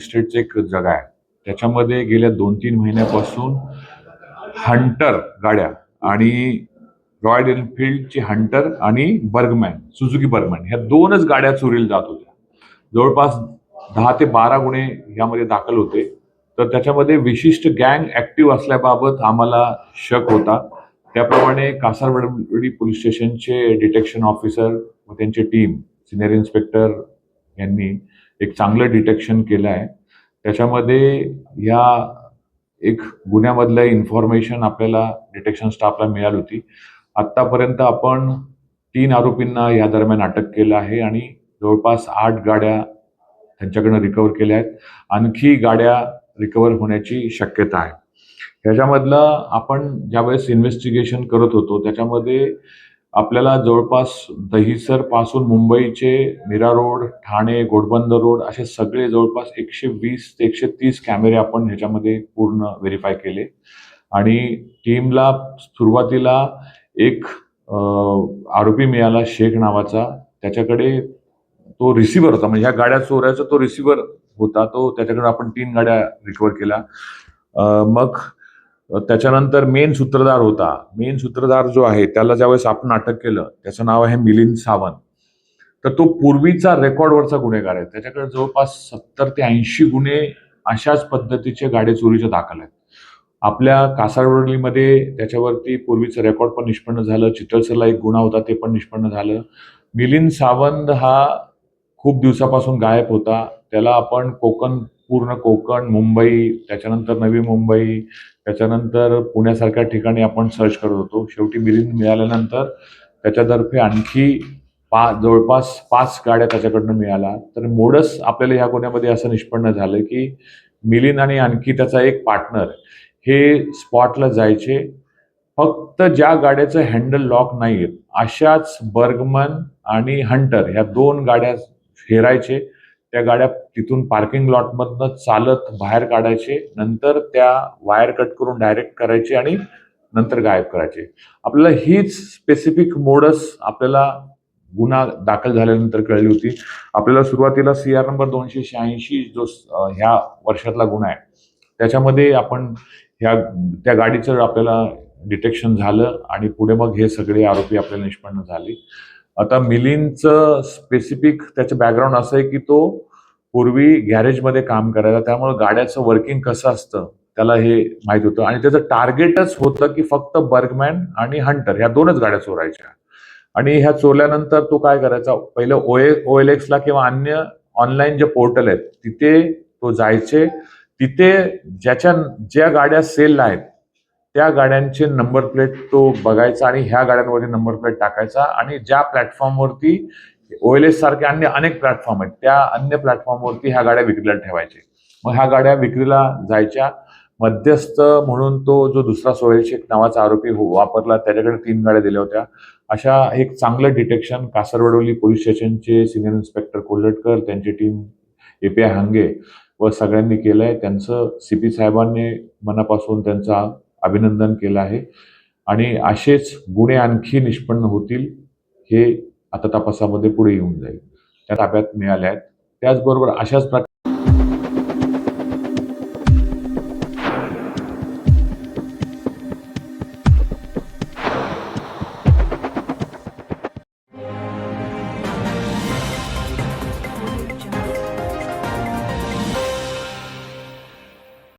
इस्टेटचं एक जगा आहे. त्याच्यामध्ये गेल्या 2-3 महिन्यापासून हंटर गाड्या आणि रॉयल एनफील्डची हंटर आणि बर्गमॅन, सुझुकी बर्गमॅन ह्या 2च गाड्या चोरीला जात होत्या. जवळपास 10 ते 12 गुन्हे यामध्ये दाखल होते. तर त्याच्यामध्ये विशिष्ट गँग ऍक्टिव्ह असल्याबाबत आम्हाला शक होता. त्याप्रमाणे कासारवडी पोलीस स्टेशनचे डिटेक्शन ऑफिसर व त्यांची टीम, सिनियर इन्स्पेक्टर यांनी एक चांगलं डिटेक्शन केलं आहे. त्याच्यामध्ये या एक गुन्ह्यामधलं इन्फॉर्मेशन आपल्याला डिटेक्शन स्टाफला मिळाली होती. आतापर्यंत आपण 3 आरोपींना या दरम्यान अटक केलं आहे आणि जवळपास 8 गाड्या त्यांच्याकडनं रिकव्हर केल्या आहेत. आणखी गाड्या रिकव्हर होण्याची शक्यता आहे. ह्याच्यामधलं आपण ज्यावेळेस इन्व्हेस्टिगेशन करत होतो त्याच्यामध्ये आपल्याला जवळपास दहिसर पासून मुंबईचे मीरा रोड, ठाणे, घोडबंदर रोड असे सगळे जवळपास 120 ते 130 कॅमेरे आपण ह्याच्यामध्ये पूर्ण व्हेरीफाय केले आणि टीमला सुरुवातीला एक आरोपी मिळाला शेख नावाचा. त्याच्याकडे तो रिसिव्हर होता, म्हणजे ह्या गाड्या चोरायचा तो रिसिव्हर होता. तो त्याच्याकडे आपण 3 गाड्या रिकव्हर केल्या. मग त्याच्यानंतर मेन सूत्रधार होता. मेन सूत्रधार जो आहे त्याला ज्यावेळेस आपण अटक केलं त्याचं नाव आहे मिलिंद सावंत. तर तो पूर्वीचा रेकॉर्डवरचा गुन्हेगार आहे. त्याच्याकडे जवळपास 70 ते 80 गुन्हे अशाच पद्धतीचे गाडी चोरीचे दाखल आहेत. आपल्या कासारवडीमध्ये त्याच्यावरती पूर्वीचं रेकॉर्ड पण निष्पन्न झालं. चितळसरला एक गुन्हा होता ते पण निष्पन्न झालं. मिलिंद सावंत हा खूप दिवसापासून गायब होता. त्याला आपण पूर्ण कोकण, मुंबई, त्याच्यानंतर नवी मुंबई, त्याच्यानंतर पुण्यासारख्या ठिकाणी आपण सर्च करत होतो. शेवटी मिलिंद मिळाल्यानंतर त्याच्यातर्फे आणखी जवळपास 5 गाड्या त्याच्याकडनं मिळाल्या. तर मोडस आपल्याला ह्या गुन्ह्यामध्ये असं निष्पन्न झालं की मिलिंद आणि आणखी त्याचा एक पार्टनर हे स्पॉटला जायचे. फक्त ज्या गाड्याचं हँडल लॉक नाही अशाच बर्गमन आणि हंटर ह्या 2 गाड्या फेरायचे. त्या गाड्या तिथून पार्किंग लॉटमधनं चालत बाहेर काढायचे. नंतर त्या वायर कट करून डायरेक्ट करायचे आणि नंतर गायब करायचे. आपल्याला हीच स्पेसिफिक मोडस आपल्याला गुन्हा दाखल झाल्यानंतर कळली होती. आपल्याला सुरुवातीला CR नंबर 286 जो ह्या वर्षातला गुन्हा आहे त्याच्यामध्ये आपण त्या गाडीचं आपल्याला डिटेक्शन झालं आणि पुढे मग हे सगळे आरोपी आपल्याला निष्पन्न झाले. आता मिलिंदचं स्पेसिफिक त्याचं बॅकग्राऊंड असं आहे की तो पूर्वी गॅरेजमध्ये काम करायचा, त्यामुळे गाड्याचं वर्किंग कसं असतं त्याला हे माहित होतं आणि त्याचं टार्गेटच होतं की फक्त बर्गमॅन आणि हंटर ह्या 2च गाड्या चोरायच्या. आणि ह्या चोरल्यानंतर तो काय करायचा, पहिलं OLX किंवा अन्य ऑनलाईन जे पोर्टल आहेत तिथे तो जायचे. तिथे ज्या गाड्या सेलला आहेत त्या गाड्यांचे नंबर प्लेट तो बघायचा आणि ह्या गाड्यांवरती नंबर प्लेट टाकायचा आणि ज्या प्लॅटफॉर्मवरती OLX सारखे अन्य अनेक प्लॅटफॉर्म आहेत त्या अन्य प्लॅटफॉर्मवरती ह्या गाड्या विक्रीला ठेवायचे. मग ह्या गाड्या विक्रीला जायच्या. मध्यस्थ म्हणून तो जो दुसरा सोहेल शेख नावाचा आरोपी वापरला, त्याच्याकडे 3 गाड्या दिल्या होत्या. अशा एक चांगलं डिटेक्शन कासारवडोली पोलीस स्टेशनचे सिनियर इन्स्पेक्टर कोल्हटकर, त्यांची टीम API हांगे व सगळ्यांनी केलंय. त्यांचं CP साहेबांनी मनापासून त्यांचा अभिनंदन केलं आहे आणि असेच गुन्हे आणखी निष्पन्न होतील हे आता तपासामध्ये पुढे येऊन जाईल. त्या ताब्यात मिळाल्या आहेत. त्याचबरोबर अशाच प्रकारे